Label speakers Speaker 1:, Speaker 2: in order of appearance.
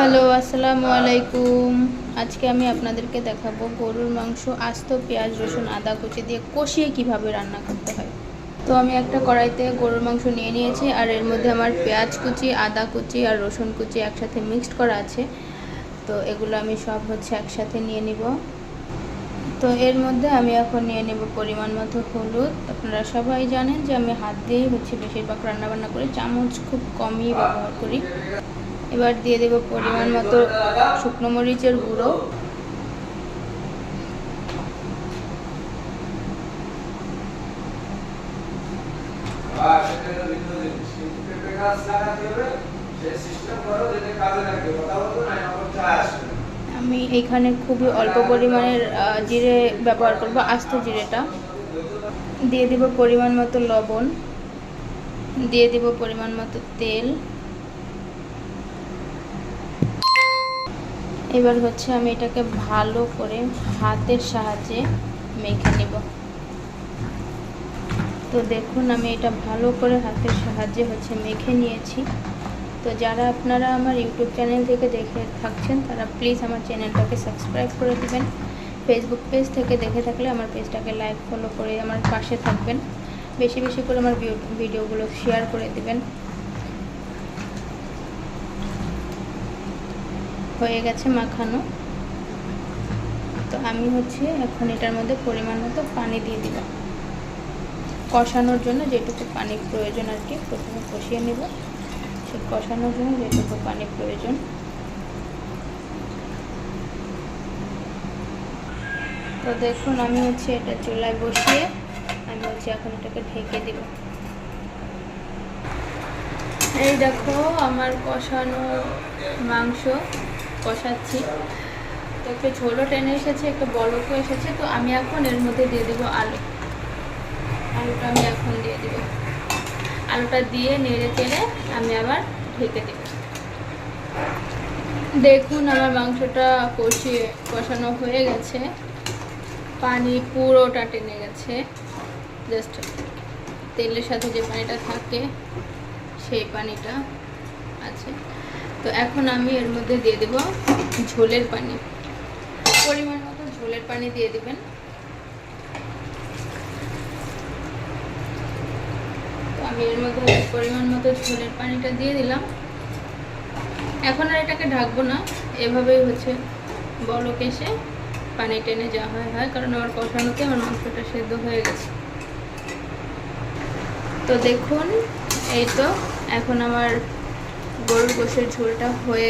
Speaker 1: Hello, আসসালামু আলাইকুম। আজকে আমি আপনাদেরকে দেখাবো গরুর মাংস আস্ত পেঁয়াজ রসুন আদা কুচি দিয়ে কষিয়ে কিভাবে রান্না করতে হয়। তো আমি একটা কড়াইতে গরুর মাংস নিয়ে নিয়েছি, আর এর মধ্যে আমার পেঁয়াজ কুচি, আদা কুচি আর রসুন কুচি একসাথে মিক্সড করা আছে। তো এগুলো আমি সব একসাথে নিয়ে নিব। তো এর মধ্যে আমি এখন নিয়ে নেব পরিমাণ মতো হলুদ। আপনারা সবাই জানেন যে আমি হাত দিয়েই বেশিরভাগ রান্নাবান্না করি, চামচ খুব কমই ব্যবহার করি। এবার দিয়ে দেব পরিমাণ মতো শুকনো মরিচের গুঁড়ো, আমি এখানে খুবই অল্প পরিমাণের জিরে ব্যবহার করব, আস্ত জিরেটা। দিয়ে দেব পরিমাণ মতো লবণ, দিয়ে দেব পরিমাণ মতো তেল। এবার আমি এটাকে ভালো করে হাতের সাহায্যে মেখে নেব। তো দেখুন আমি এটা ভালো করে হাতের সাহায্যে মেখে নিয়েছি। তো যারা আপনারা আমার ইউটিউব চ্যানেল থেকে দেখে থাকছেন তারা প্লিজ আমার চ্যানেলটাকে সাবস্ক্রাইব করে দেবেন। ফেসবুক পেজ থেকে দেখে থাকলে আমার পেজটাকে লাইক ফলো করে আমার পাশে থাকবেন। বেশি বেশি করে আমার ভিডিওগুলো শেয়ার করে দেবেন। হয়ে গেছে মাখানো। তো আমি এখন এটার মধ্যে পরিমাণ মতো পানি দিয়ে দিব, কষানোর জন্য যেটুকু পানি প্রয়োজন আর কি। প্রথমে কষিয়ে নেব, সে কষানোর জন্য যেটুকু পানি প্রয়োজন। তো দেখুন আমি এটা চুলায় বসিয়ে আমি এখন এটাকে ঢেকে দিব। এই দেখো আমার কষানো মাংস কষাচ্ছি। তো একটু ঝোলও টেনে এসেছে, একটু বলকও এসেছে। তো আমি এখন এর মধ্যে দিয়ে দেবো আলুটা আমি এখন দিয়ে দেব। আলুটা দিয়ে নেড়ে চেড়ে আমি আবার ঢেকে দেব। দেখুন আমার মাংসটা কষানো হয়ে গেছে, পানি পুরোটা টেনে গেছে। জাস্ট তেলের সাথে যে পানিটা থাকে সেই পানিটা আছে। তো এখন আমি এর মধ্যে দিয়ে দেব ঝোলের পানি, পরিমাণ মতো ঝোলের পানি দিয়ে দেবেন। তো আমি এর মধ্যে পরিমাণ মতো ঝোলের পানিটা দিয়ে দিলাম। এখন আর এটাকে ঢাকবো না, এভাবেই বলক এসে পানি টেনে যা হয়, কারণ আমার কষানোতে আমার মাংসটা সেদ্ধ হয়ে গেছে। তো দেখুন এই তো এখন আমার গরুর গোশের ঝোলটা হয়ে